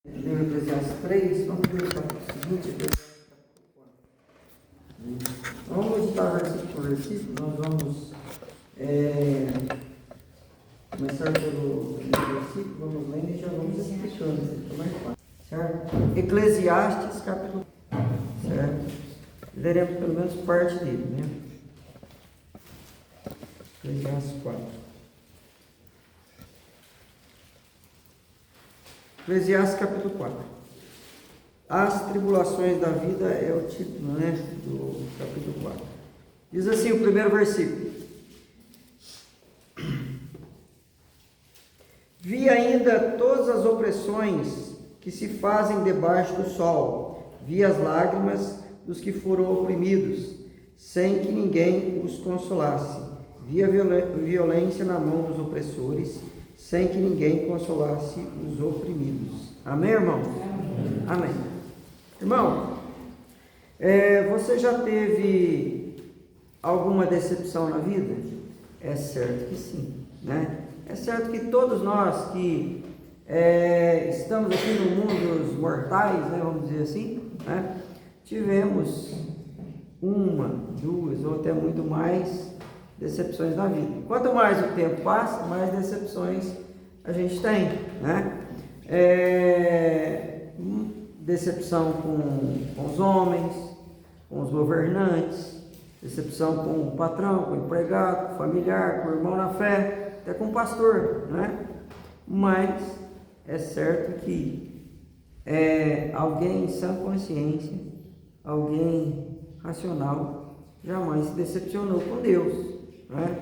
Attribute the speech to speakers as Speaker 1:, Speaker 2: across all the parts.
Speaker 1: Leu Eclesiastes 3, vamos ver o capítulo seguinte. Vamos estar versículo por versículo, nós vamos começar pelo versículo, vamos lendo e já vamos explicando, certo? Eclesiastes capítulo 4, certo? Leremos pelo menos parte dele, né? Eclesiastes 4. Eclesiastes capítulo 4. As tribulações da vida é o título, né, do capítulo 4. Diz assim o primeiro versículo: Vi ainda todas as opressões que se fazem debaixo do sol, vi as lágrimas dos que foram oprimidos, sem que ninguém os consolasse, vi a violência na mão dos opressores, sem que ninguém consolasse os oprimidos. Amém, irmão? Amém. Irmão, você já teve alguma decepção na vida? É certo que sim, né? É certo que todos nós que estamos aqui no mundo dos mortais, né, vamos dizer assim, né, tivemos uma, duas ou até muito mais decepções na vida. Quanto mais o tempo passa, mais decepções a gente tem, né? Decepção com os homens, com os governantes, decepção com o patrão, com o empregado, com o familiar, com o irmão na fé, até com o pastor, né? Mas é certo que alguém em sã consciência, alguém racional, jamais se decepcionou com Deus, né?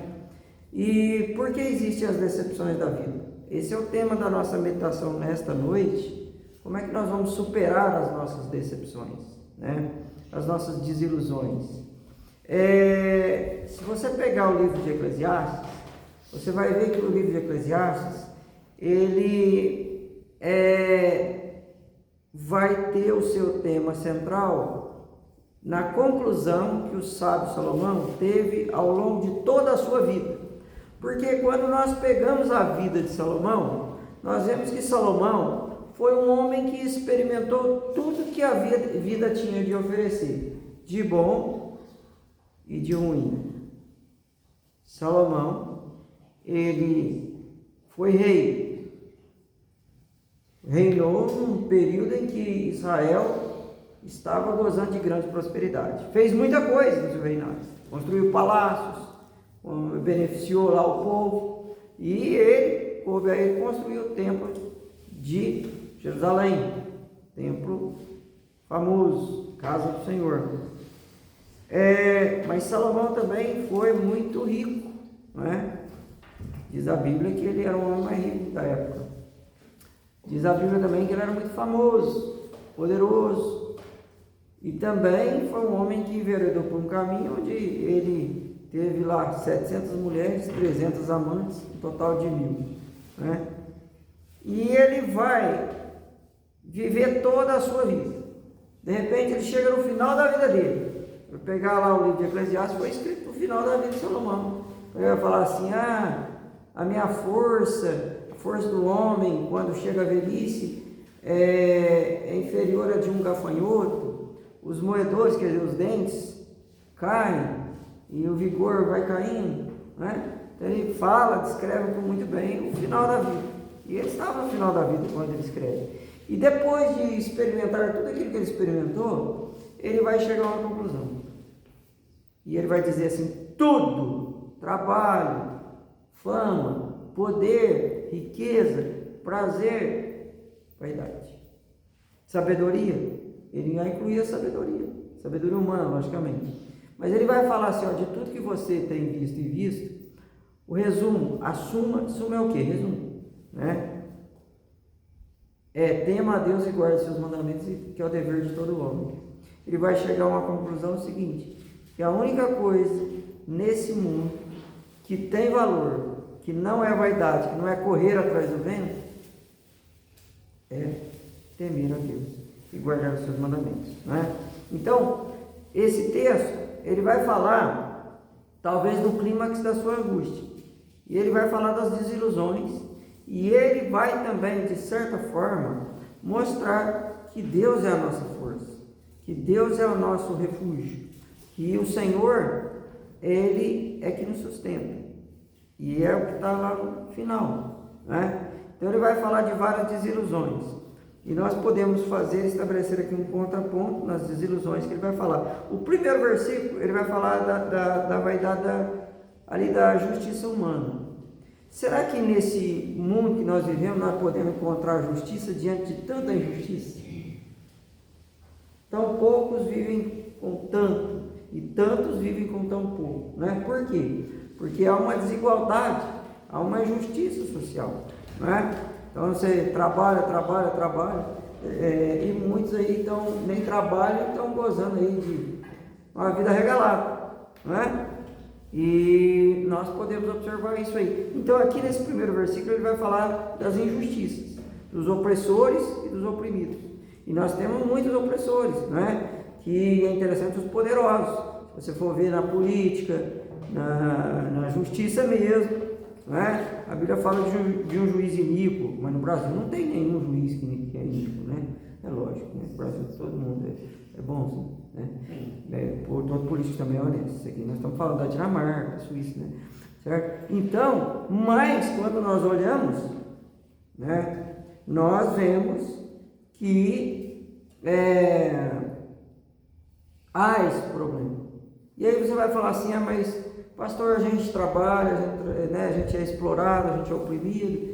Speaker 1: E por que existem as decepções da vida? Esse é o tema da nossa meditação nesta noite. Como é que nós vamos superar as nossas decepções, né? As nossas desilusões? Se você pegar o livro de Eclesiastes, você vai ver que o livro de Eclesiastes, ele vai ter o seu tema central na conclusão que o sábio Salomão teve ao longo de toda a sua vida. Porque quando nós pegamos a vida de Salomão, nós vemos que Salomão foi um homem que experimentou tudo que a vida tinha de oferecer, de bom e de ruim. Salomão, ele foi rei, reinou num período em que Israel estava gozando de grande prosperidade. Fez muita coisa no seu reinado, construiu palácios, beneficiou lá o povo, e ele construiu o templo de Jerusalém, templo famoso, casa do Senhor. Mas Salomão também foi muito rico, né? Diz a Bíblia que ele era o homem mais rico da época. Diz a Bíblia também que ele era muito famoso, poderoso, e também foi um homem que enveredou por um caminho onde ele teve lá 700 mulheres, 300 amantes, um total de 1000, né? E ele vai viver toda a sua vida. De repente ele chega no final da vida dele. Vou pegar lá o livro de Eclesiastes, foi escrito no final da vida de Salomão. Ele vai falar assim: a minha força, a força do homem, quando chega a velhice, é inferior a de um gafanhoto. Os moedores, quer dizer, os dentes, caem e o vigor vai caindo, né? Então ele fala, descreve muito bem o final da vida. E ele estava no final da vida quando ele escreve. E depois de experimentar tudo aquilo que ele experimentou, ele vai chegar a uma conclusão. E ele vai dizer assim: tudo, trabalho, fama, poder, riqueza, prazer, vaidade. Sabedoria, ele vai incluir a sabedoria humana, logicamente. Mas ele vai falar assim, de tudo que você tem visto, o resumo, a suma é o quê? Resumo, né? Tema a Deus e guarde seus mandamentos, que é o dever de todo homem. Ele vai chegar a uma conclusão seguinte: que a única coisa nesse mundo que tem valor, que não é vaidade, que não é correr atrás do vento, é temer a Deus e guardar os seus mandamentos, né? Então, esse texto, ele vai falar, talvez, do clímax da sua angústia. E ele vai falar das desilusões. E ele vai também, de certa forma, mostrar que Deus é a nossa força, que Deus é o nosso refúgio, que o Senhor, Ele é que nos sustenta, e é o que está lá no final, né? Então ele vai falar de várias desilusões, e nós podemos estabelecer aqui um contraponto nas desilusões que ele vai falar. O primeiro versículo, ele vai falar da vaidade ali da justiça humana. Será que nesse mundo que nós vivemos, nós podemos encontrar justiça diante de tanta injustiça? Tão poucos vivem com tanto, e tantos vivem com tão pouco, né? Por quê? Porque há uma desigualdade, há uma injustiça social, né? Então você trabalha, e muitos aí nem trabalham e estão gozando aí de uma vida regalada, né? E nós podemos observar isso aí. Então aqui nesse primeiro versículo ele vai falar das injustiças, dos opressores e dos oprimidos. E nós temos muitos opressores, né? Que é interessante, os poderosos. Se você for ver na política, na justiça mesmo, né? A Bíblia fala de um juiz iníquo, mas no Brasil não tem nenhum juiz que é iníquo, né? É lógico, né? No Brasil todo mundo é bonzinho, né? Todo político também é honesto. Isso aqui nós estamos falando da Dinamarca, da Suíça, né? Certo? Então, mas quando nós olhamos, né? Nós vemos que há esse problema. E aí você vai falar assim, mas pastor, a gente trabalha, a gente é explorado, a gente é oprimido.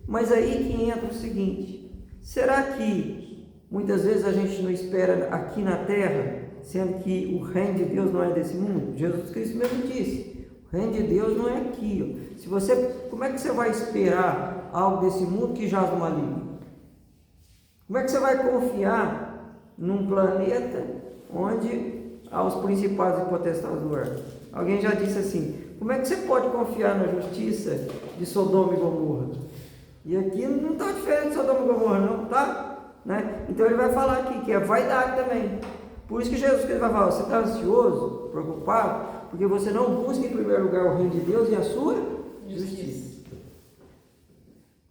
Speaker 1: Mas aí que entra o seguinte: será que muitas vezes a gente não espera aqui na terra, sendo que o reino de Deus não é desse mundo? Jesus Cristo mesmo disse, o reino de Deus não é aqui. Como é que você vai esperar algo desse mundo que jaz no maligno? Como é que você vai confiar num planeta onde há os principados e potestades do ar? Alguém já disse assim, como é que você pode confiar na justiça de Sodoma e Gomorra? E aqui não está diferente de Sodoma e Gomorra, não, tá? Né? Então ele vai falar aqui que é vaidade também. Por isso que Jesus Cristo vai falar, você está ansioso, preocupado, porque você não busca em primeiro lugar o reino de Deus e a sua justiça.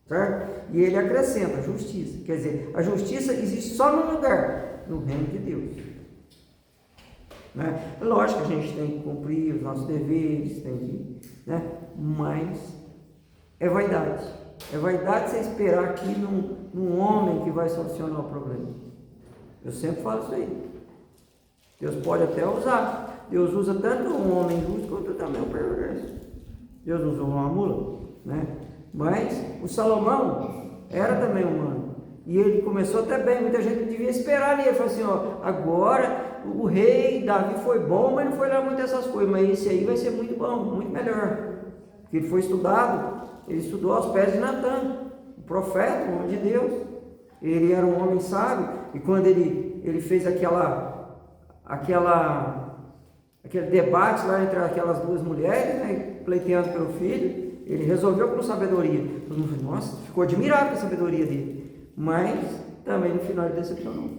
Speaker 1: Certo? E ele acrescenta justiça, quer dizer, a justiça existe só num lugar, no reino de Deus. Né? Lógico que a gente tem que cumprir os nossos deveres, né? Mas é vaidade. É vaidade você esperar aqui num homem que vai solucionar o problema. Eu sempre falo isso aí. Deus pode até usar. Deus usa tanto um homem justo quanto também um perverso. Deus usou uma mula, né? Mas o Salomão era também humano. E ele começou até bem, muita gente devia esperar ali. Ele falou assim, agora o rei Davi foi bom, mas não foi lá muito essas coisas. Mas esse aí vai ser muito bom, muito melhor. Porque ele foi estudado, ele estudou aos pés de Natã, o profeta, o homem de Deus. Ele era um homem sábio, e quando ele fez aquele debate lá entre aquelas duas mulheres, né, pleiteando pelo filho, ele resolveu com sabedoria. Todo mundo falou, nossa, ficou admirado com a sabedoria dele. Mas também no final ele decepcionou.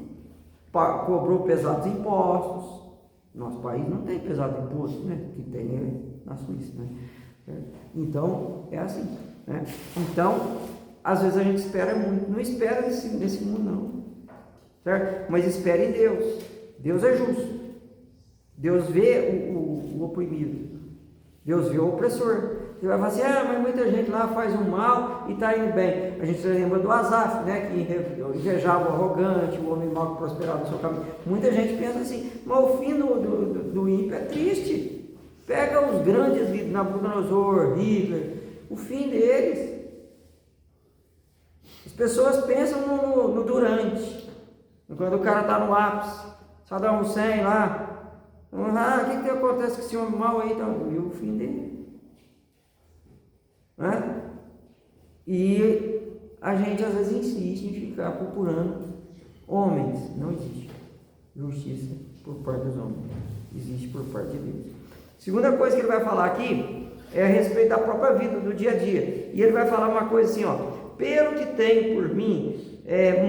Speaker 1: Cobrou pesados impostos. Nosso país não tem pesado imposto, né? Que tem na Suíça, né? Então, é assim, né? Então, às vezes a gente espera muito. Não espera nesse mundo, não. Certo? Mas espera em Deus. Deus é justo. Deus vê o oprimido. Deus vê o opressor. Você vai falar assim, mas muita gente lá faz um mal e está indo bem. A gente se lembra do Asaf, né, que invejava o arrogante, o homem mau que prosperava no seu caminho. Muita gente pensa assim, mas o fim do ímpio é triste. Pega os grandes, Nabucodonosor, Hitler, o fim deles. As pessoas pensam no durante, quando o cara está no ápice, Saddam Hussein lá, o que acontece com esse homem mau aí? Então, e o fim dele? Né? E a gente às vezes insiste em ficar procurando homens. Não existe justiça por parte dos homens, existe por parte de Deus. Segunda coisa que ele vai falar aqui é a respeito da própria vida, do dia a dia. E ele vai falar uma coisa assim, pelo que tenho por mim,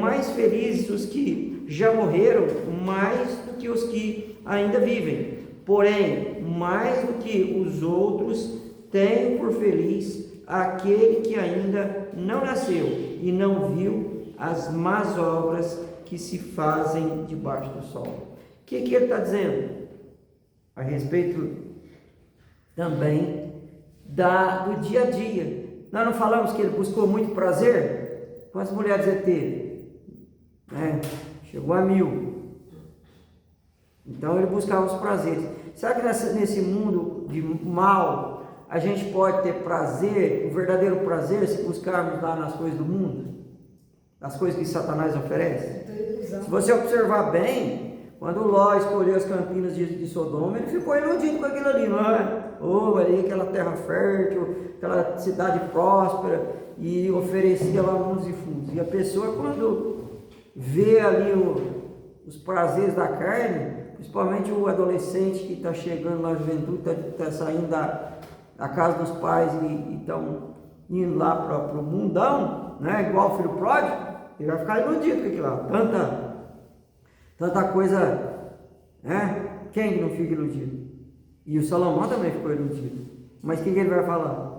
Speaker 1: mais felizes os que já morreram, mais do que os que ainda vivem. Porém, mais do que os outros, tenho por feliz aquele que ainda não nasceu e não viu as más obras que se fazem debaixo do sol. O que ele está dizendo? A respeito também do dia a dia. Nós não falamos que ele buscou muito prazer? Quantas mulheres ele teve? Chegou a 1000. Então ele buscava os prazeres. Será que nesse mundo de mal a gente pode ter prazer, o verdadeiro prazer, se buscarmos lá nas coisas do mundo? Nas coisas que Satanás oferece? Se você observar bem, quando Ló escolheu as campinas de Sodoma, ele ficou iludido com aquilo ali, não é? Ali aquela terra fértil, aquela cidade próspera, e oferecia lá mundos e fundos. E a pessoa, quando vê ali os prazeres da carne, principalmente o adolescente que está chegando na juventude, está saindo da casa dos pais e estão indo lá para o mundão, né? Igual o filho pródigo, ele vai ficar iludido com aquilo lá. Tanta coisa, né? Quem não fica iludido? E o Salomão também ficou iludido. Mas o que ele vai falar?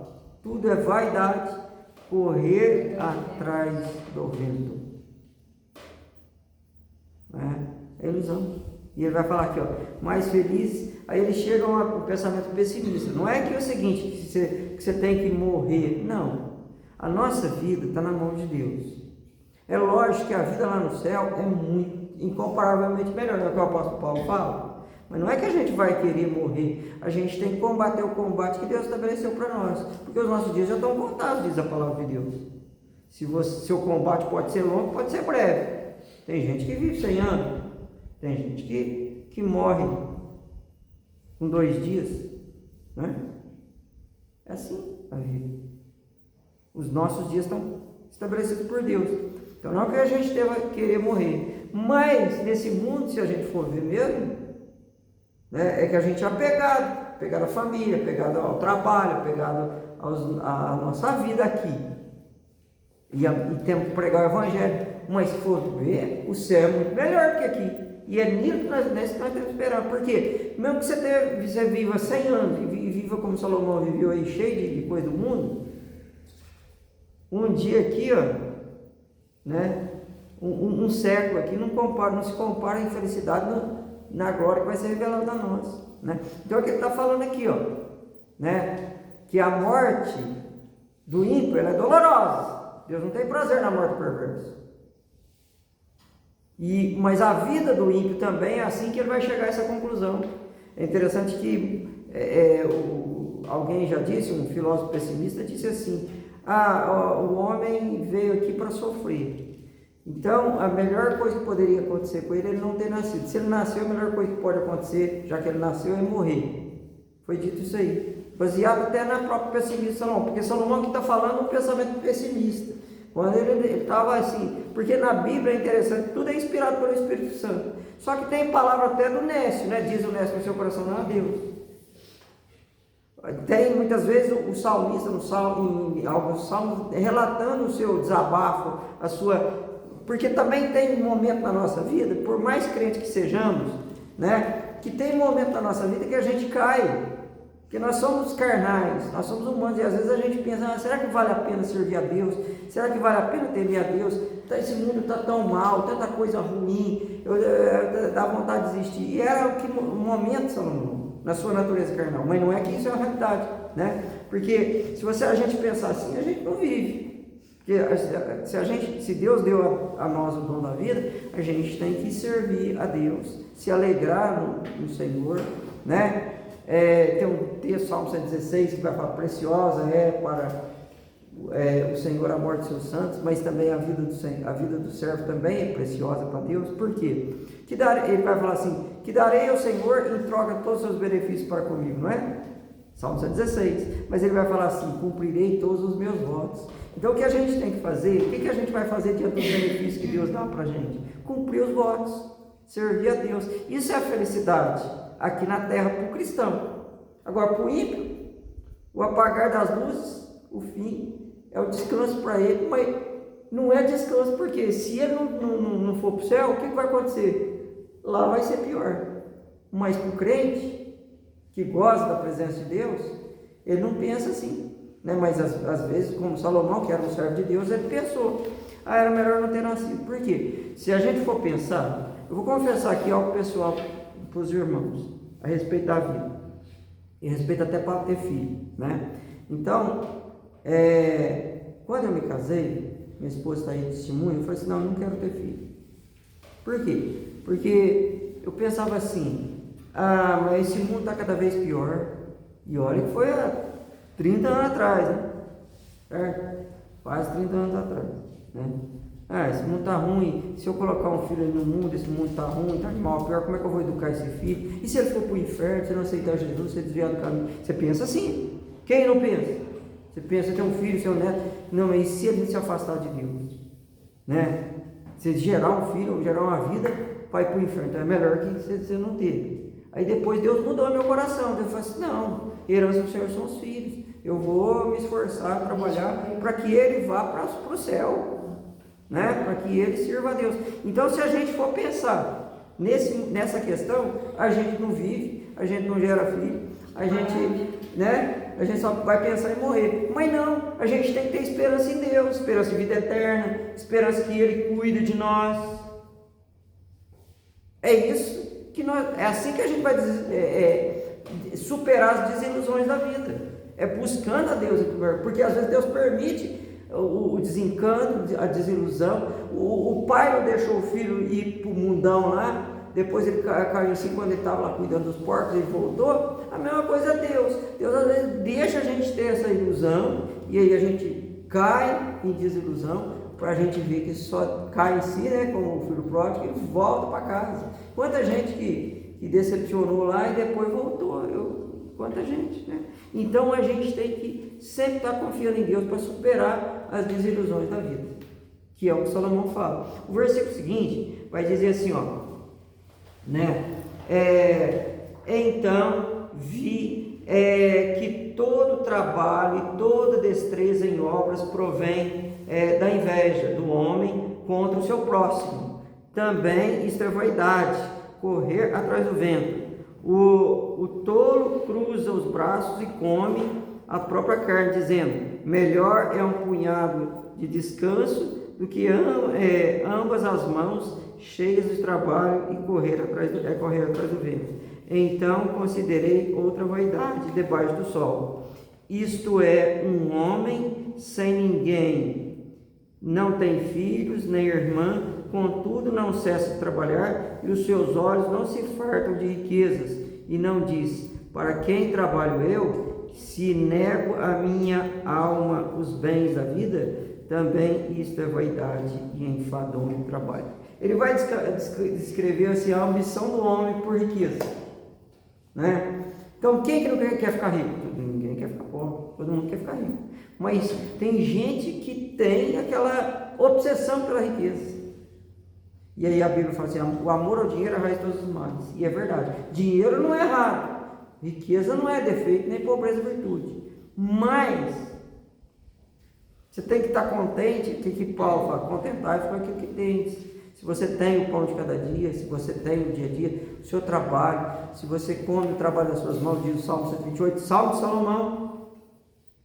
Speaker 1: Tudo é vaidade, correr atrás do vento. É ilusão. E ele vai falar aqui, mais feliz. Aí ele chega a um pensamento pessimista. Não é que é o seguinte, que você tem que morrer. Não. A nossa vida está na mão de Deus. É lógico que a vida lá no céu é muito, incomparavelmente melhor, não é o que o apóstolo Paulo fala. Mas não é que a gente vai querer morrer. A gente tem que combater o combate que Deus estabeleceu para nós. Porque os nossos dias já estão contados, diz a palavra de Deus. Seu combate pode ser longo, pode ser breve. Tem gente que vive 100 anos. Tem gente que morre com 2 dias, né? É assim a vida. Os nossos dias estão estabelecidos por Deus. Então não é que a gente deva querer morrer, mas nesse mundo, se a gente for ver mesmo, né, é que a gente é apegado à família, apegado ao trabalho, apegado à nossa vida aqui. E temos que pregar o evangelho. Mas se for ver, o céu é muito melhor que aqui. E é nisso que nós temos que esperar. Por quê? Mesmo que você viva 100 anos e viva como Salomão viveu aí, cheio de coisa do mundo, um dia aqui, né? Um século aqui não se compara em felicidade na glória que vai ser revelada a nós, né? Então é o que ele está falando aqui, né? Que a morte do ímpio, ela é dolorosa. Deus não tem prazer na morte do perverso. Mas a vida do ímpio também é assim que ele vai chegar a essa conclusão. É interessante que alguém já disse, um filósofo pessimista disse assim: o homem veio aqui para sofrer. Então a melhor coisa que poderia acontecer com ele é ele não ter nascido. Se ele nasceu, a melhor coisa que pode acontecer, já que ele nasceu, é morrer. Foi dito isso aí, baseado até na própria pessimista de Salomão, porque Salomão aqui está falando um pensamento pessimista. Quando ele estava assim, porque na Bíblia é interessante, tudo é inspirado pelo Espírito Santo. Só que tem palavra até do Nécio, né? Diz o Nécio no seu coração, não é Deus. Tem muitas vezes o salmista em alguns salmos relatando o seu desabafo, porque também tem um momento na nossa vida, por mais crente que sejamos, né? Que tem um momento na nossa vida que a gente cai. Porque nós somos carnais, nós somos humanos, e às vezes a gente pensa, será que vale a pena servir a Deus? Será que vale a pena temer a Deus? Esse mundo está tão mal, tanta coisa ruim, dá vontade de desistir. E era o momento, Salomão, na sua natureza carnal. Mas não é que isso é a realidade, né? Porque se a gente pensar assim, a gente não vive. Porque se Deus deu a nós o dom da vida, a gente tem que servir a Deus, se alegrar no Senhor, né? Tem um texto, Salmo 116, que vai falar: preciosa para o Senhor a morte de seus santos, mas também a vida do servo também é preciosa para Deus. Por quê? Ele vai falar assim: que darei ao Senhor em troca de todos os seus benefícios para comigo, não é? Salmo 116. Mas ele vai falar assim: cumprirei todos os meus votos. Então o que a gente tem que fazer? O que a gente vai fazer diante dos benefícios que Deus dá para a gente? Cumprir os votos, servir a Deus. Isso é a felicidade aqui na terra para o cristão. Agora, para o ímpio, o apagar das luzes, o fim, é o descanso para ele, mas não é descanso, porque se ele não for para o céu, o que vai acontecer? Lá vai ser pior. Mas para o crente, que gosta da presença de Deus, ele não pensa assim, né? Mas às vezes, como Salomão, que era um servo de Deus, ele pensou. era melhor não ter nascido. Por quê? Se a gente for pensar, eu vou confessar aqui algo pessoal para os irmãos, a respeito da vida, e a respeito até para ter filho, né? Então, quando eu me casei, minha esposa está aí de testemunho, eu falei assim, não, eu não quero ter filho. Por quê? Porque eu pensava assim, mas esse mundo está cada vez pior, e olha que foi há 30 anos atrás, né? Certo? Quase 30 anos atrás, né? Esse mundo está ruim, se eu colocar um filho no mundo, esse mundo está ruim, está de mal a pior, como é que eu vou educar esse filho? E se ele for para o inferno, se não aceitar Jesus, se ele desviar do caminho? Você pensa assim, quem não pensa? Você pensa, tem um filho, seu neto, não, mas e se ele se afastar de Deus? Né? Se gerar um filho, gerar uma vida, vai para o inferno, então é melhor que você não ter. Aí depois Deus mudou meu coração, Deus falou assim, não, herança do Senhor são os filhos, eu vou me esforçar, trabalhar, para que ele vá para o céu, né? Para que ele sirva a Deus. Então, se a gente for pensar nessa questão, a gente não vive, a gente não gera filho, a gente, né? A gente só vai pensar em morrer. Mas não, a gente tem que ter esperança em Deus, esperança em vida eterna, esperança que Ele cuida de nós. É isso que é assim que a gente vai superar as desilusões da vida. É buscando a Deus, porque às vezes Deus permite o desencanto, a desilusão. O pai não deixou o filho ir para o mundão lá, depois ele caiu em si quando ele estava lá cuidando dos porcos, ele voltou. A mesma coisa é Deus. Deus às vezes deixa a gente ter essa ilusão, e aí a gente cai em desilusão, para a gente ver que só cai em si, né, como o filho pródigo, e volta para casa. Quanta gente que decepcionou lá e depois voltou, quanta gente, né? Então a gente tem que sempre estar confiando em Deus para superar as desilusões da vida, que é o que Salomão fala. O versículo seguinte vai dizer assim, ó, né? Então vi que todo trabalho e toda destreza em obras provém da inveja do homem contra o seu próximo. Também isto é vaidade, correr atrás do vento. O tolo cruza os braços e come a própria carne, dizendo, melhor é um punhado de descanso do que ambas as mãos cheias de trabalho e correr atrás do vento. Então considerei outra vaidade debaixo do sol. Isto é, um homem sem ninguém, não tem filhos nem irmã, contudo não cessa de trabalhar, e os seus olhos não se fartam de riquezas, e não diz, para quem trabalho eu, se nego a minha alma os bens da vida, também isto é vaidade e enfadonho o trabalho. Ele vai descrever assim, a ambição do homem por riqueza, né? Então, quem que não quer ficar rico? Ninguém quer ficar pobre, todo mundo quer ficar rico. Mas tem gente que tem aquela obsessão pela riqueza. E aí a Bíblia fala assim, o amor ao dinheiro é a raiz de todos os males. E é verdade, dinheiro não é errado, riqueza não é defeito, nem pobreza é virtude. Mas você tem que estar contente, que Paulo fala, contentar com aquilo que tem. Se você tem o pão de cada dia, se você tem o dia a dia, o seu trabalho, se você come o trabalho das suas mãos, diz o Salmo 128, Salmo de Salomão,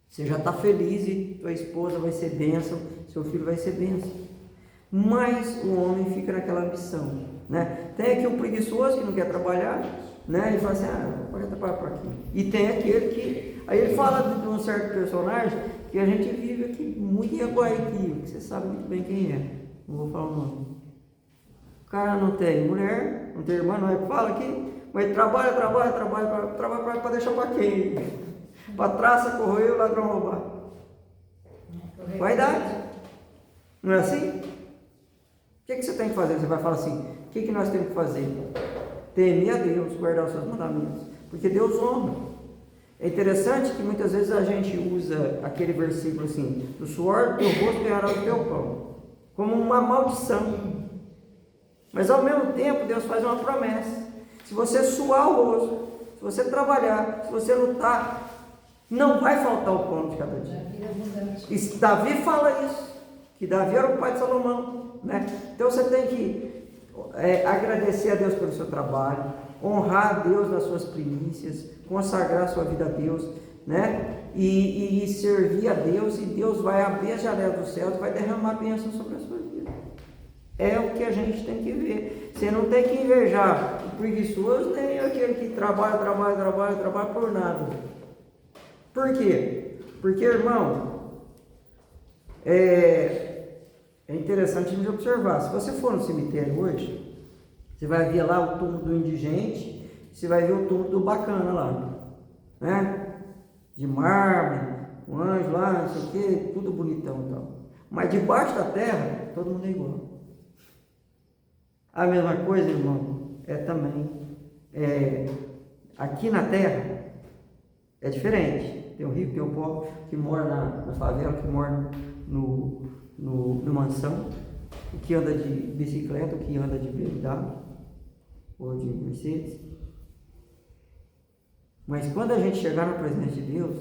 Speaker 1: você já está feliz e tua esposa vai ser bênção, seu filho vai ser bênção. Mas o homem fica naquela ambição, né? Tem aqui o preguiçoso que não quer trabalhar, né? Ele fala assim, pode trabalhar por aqui. E tem aquele que... Aí ele fala de um certo personagem que a gente vive aqui muito em Aguaiquinho, que você sabe muito bem quem é. Não vou falar o nome. O cara não tem mulher, não tem irmã, não é que fala aqui, mas trabalha para deixar para quem? Para traça, corroer, o ladrão roubar. Vaidade. Não é assim? O que você tem que fazer? Você vai falar assim, o que nós temos que fazer? Temer a Deus, guardar os seus mandamentos, porque Deus honra. É interessante que muitas vezes a gente usa aquele versículo assim, do suor do teu rosto ganhará o teu pão, como uma maldição. Mas ao mesmo tempo Deus faz uma promessa, se você suar o rosto, se você trabalhar, se você lutar, não vai faltar o pão de cada dia. E Davi fala isso, que Davi era o pai de Salomão, né? Então você tem que agradecer a Deus pelo seu trabalho, honrar a Deus nas suas primícias, consagrar a sua vida a Deus, né? E servir a Deus, e Deus vai abrir as janelas dos céus e vai derramar bênção sobre a sua vida. É o que a gente tem que ver. Você não tem que invejar o preguiçoso, nem aquele que trabalha por nada. Por quê? Porque, irmão, é interessante a gente observar. Se você for no cemitério hoje, você vai ver lá o túmulo do indigente, você vai ver o túmulo do bacana lá, né? De mármore, um anjo lá, não sei o que, tudo bonitão e tal. Mas debaixo da terra, todo mundo é igual. A mesma coisa, irmão, também aqui na terra é diferente. Tem o rico, tem o pobre, que mora na favela, que mora no mansão, o que anda de bicicleta, o que anda de BMW ou de Mercedes. Mas quando a gente chegar na presença de Deus,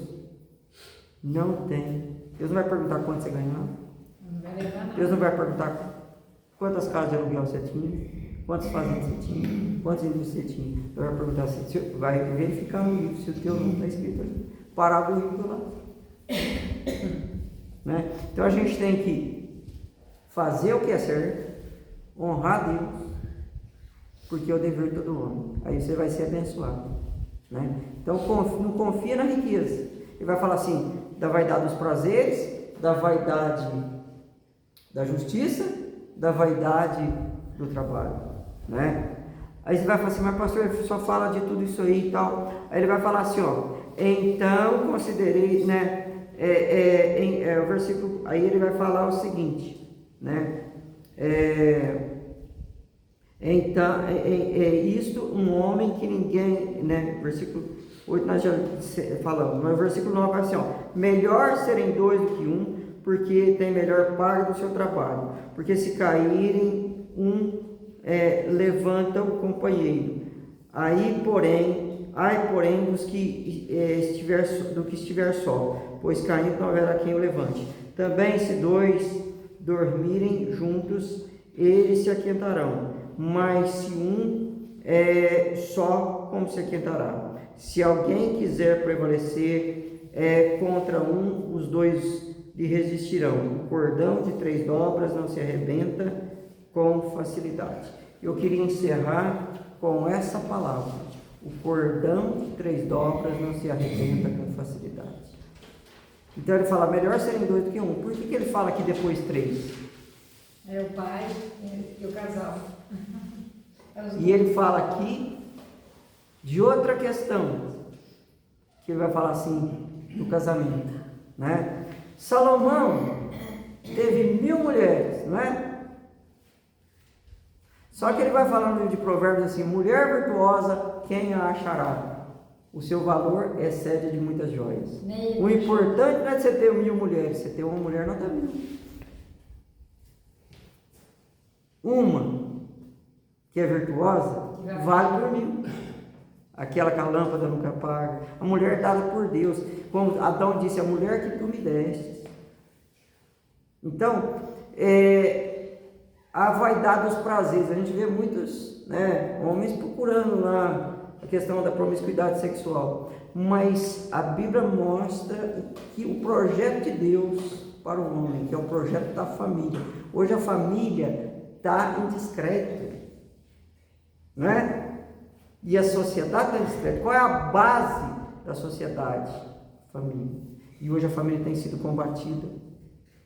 Speaker 1: não tem. Deus não vai perguntar quanto você ganhava. Deus não vai perguntar quantas casas de aluguel você tinha, quantas fazendas você tinha, quantas indústrias você tinha. Deus vai perguntar se vai verificar no livro se o teu nome está escrito ali. Parar do livro lá. Né? Então a gente tem que fazer o que é certo, honrar Deus, porque é o dever de todo homem. Aí você vai ser abençoado. Né? Então não confia na riqueza. Ele vai falar assim, da vaidade dos prazeres, da vaidade da justiça, da vaidade do trabalho, né? Aí você vai falar assim, mas pastor, ele só fala de tudo isso aí e tal. Aí ele vai falar assim, ó, então considerei, né? O versículo, aí ele vai falar o seguinte, né? Então, isto um homem que ninguém, né? Versículo 8 nós já falamos, mas o versículo 9 vai assim, ó, melhor serem dois do que um, porque tem melhor paga do seu trabalho, porque se caírem levanta o companheiro. Ai, porém, dos que estiver só, pois caindo não haverá quem o levante. Também se dois dormirem juntos, eles se aquentarão, mas se um só, como se aquentará? Se alguém quiser prevalecer contra os dois lhe resistirão. O cordão de 3 dobras não se arrebenta com facilidade. Eu queria encerrar com essa palavra. O cordão de 3 dobras não se arrebenta com facilidade. Então ele fala, melhor serem 2 do que 1. Por que ele fala aqui depois 3?
Speaker 2: É o pai e o casal.
Speaker 1: E ele fala aqui de outra questão, que ele vai falar assim, do casamento, né? Salomão teve 1000 mulheres, não é? Só que ele vai falar no livro de Provérbios assim, mulher virtuosa, quem a achará? O seu valor excede de muitas joias. O importante não é você ter 1000 mulheres, você ter uma mulher não dá 1000. Uma que é virtuosa vale por 1000. Aquela que a lâmpada nunca apaga. A mulher dada por Deus. Como Adão disse, a mulher que tu me deste. Então, a vaidade dos prazeres. A gente vê muitos, né, homens procurando lá a questão da promiscuidade sexual. Mas a Bíblia mostra que o projeto de Deus para o homem, que é o projeto da família. Hoje a família está indiscreta, não é? E a sociedade está indiscreta. Qual é a base da sociedade? Família. E hoje a família tem sido combatida.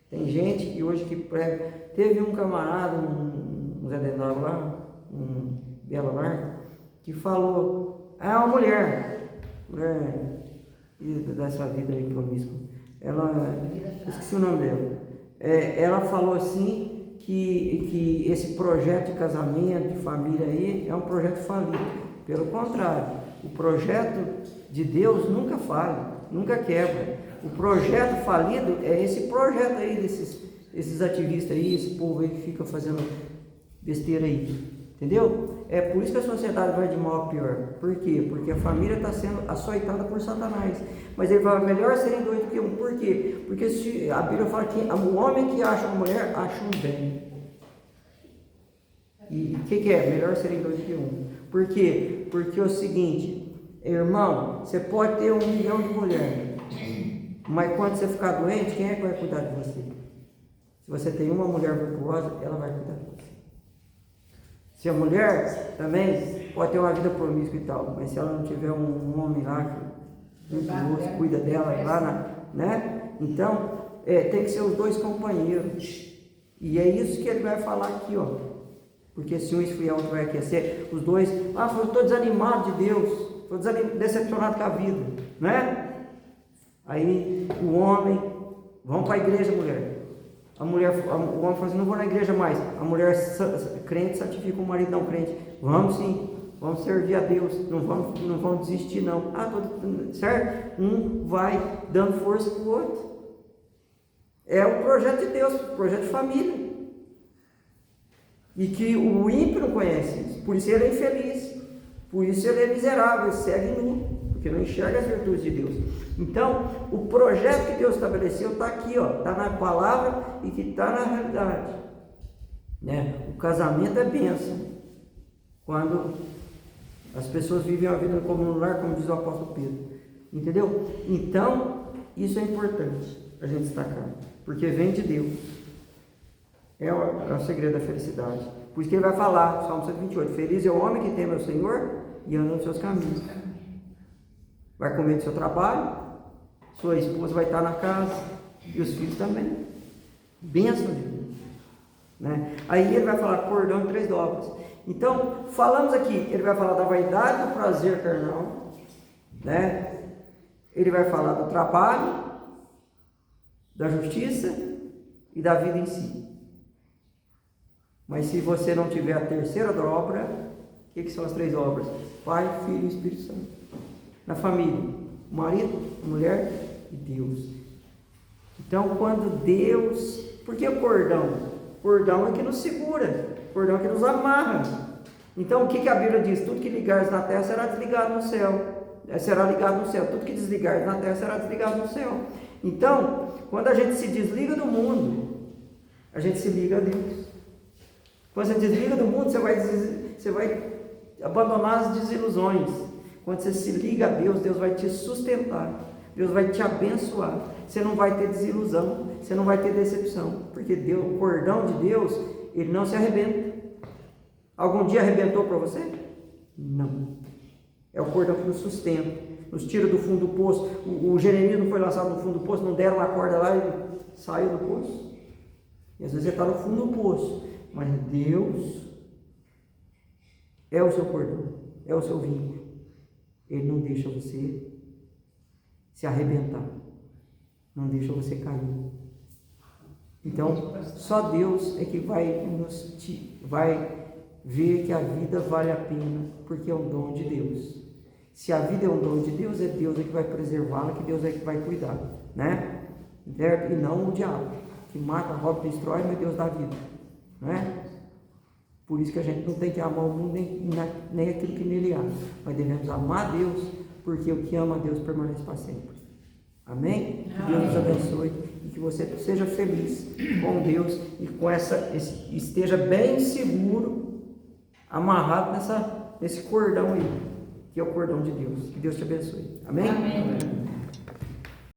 Speaker 1: Tem gente que hoje que prega. Teve um camarada, um Zé Denal lá, um Bela Larga, que falou, uma mulher dessa vida aí promíscua. Esqueci o nome dela. Ela falou assim que esse projeto de casamento, de família aí, é um projeto falido. Pelo contrário, o projeto de Deus nunca falha, nunca quebra. O projeto falido é esse projeto aí desses ativistas aí, esse povo aí que fica fazendo besteira aí, entendeu? É por isso que a sociedade vai de mal a pior. Por quê? Porque a família está sendo açoitada por Satanás. Mas ele fala, melhor serem 2 do que 1. Por quê? Porque a Bíblia fala que o homem que acha uma mulher, acha um bem. E o que é? Melhor serem 2 do que 1. Por quê? Porque é o seguinte, irmão, você pode ter 1 milhão de mulheres, Mas quando você ficar doente, quem é que vai cuidar de você? Se você tem uma mulher virtuosa, ela vai cuidar de você. Se a mulher também pode ter uma vida promíscua e tal, mas se ela não tiver um homem lá que virtuoso, cuida dela lá, né? Então, tem que ser os dois companheiros. E é isso que ele vai falar aqui, ó. Porque se um esfriar, outro vai aquecer. Os dois, eu estou desanimado de Deus, estou decepcionado com a vida, né? Aí o homem, vamos para a igreja, mulher. O homem fala assim, não vou na igreja mais. A mulher crente santifica o marido não crente. Vamos sim, vamos servir a Deus, não vamos desistir não. Certo? Um vai dando força para o outro. É o projeto de Deus, o projeto de família. E que o ímpio não conhece isso, por isso ele é infeliz, por isso ele é miserável, ele segue nu, porque não enxerga as virtudes de Deus. Então, o projeto que Deus estabeleceu está aqui, está na palavra e que está na realidade. Né? O casamento é bênção, quando as pessoas vivem a vida como no lar, como diz o apóstolo Pedro. Entendeu? Então, isso é importante a gente destacar, porque vem de Deus. É o segredo da felicidade. Por isso que ele vai falar, Salmo 128, feliz é o homem que teme ao Senhor e anda nos seus caminhos. Vai comer do seu trabalho, sua esposa vai estar na casa, e os filhos também. Bênção de Deus. Né? Aí ele vai falar cordão em 3 dobras. Então, falamos aqui, ele vai falar da vaidade do prazer carnal, né? Ele vai falar do trabalho, da justiça e da vida em si. Mas se você não tiver a terceira dobra, o que são as 3 obras? Pai, Filho e Espírito Santo. Na família, o marido, a mulher e Deus. Então, quando Deus... Por que o cordão? O cordão é que nos segura, o cordão é que nos amarra. Então, o que a Bíblia diz? Tudo que ligares na terra será desligado no céu. Será ligado no céu. Tudo que desligares na terra será desligado no céu. Então, quando a gente se desliga do mundo, a gente se liga a Deus. Quando você desliga do mundo, você vai abandonar as desilusões. Quando você se liga a Deus, Deus vai te sustentar, Deus vai te abençoar. Você não vai ter desilusão, você não vai ter decepção, porque Deus, o cordão de Deus, ele não se arrebenta. Algum dia arrebentou para você? Não. É o cordão que nos sustenta, nos tira do fundo do poço. O Jeremias não foi lançado no fundo do poço, não deram uma corda lá e saiu do poço. E às vezes você está no fundo do poço, mas Deus é o seu cordão, é o seu vínculo. Ele não deixa você se arrebentar, não deixa você cair. Então, só Deus é que vai ver que a vida vale a pena, porque é um dom de Deus. Se a vida é um dom de Deus, é Deus que vai preservá-la, que Deus é que vai cuidar, né? E não o diabo, que mata, rouba, destrói, mas Deus dá vida, né? Por isso que a gente não tem que amar o mundo nem aquilo que nele há, mas devemos amar a Deus, porque o que ama a Deus permanece para sempre. Amém? Que Deus nos abençoe e que você seja feliz com Deus e com esteja bem seguro, amarrado nesse cordão aí, que é o cordão de Deus. Que Deus te abençoe. Amém?
Speaker 2: Amém.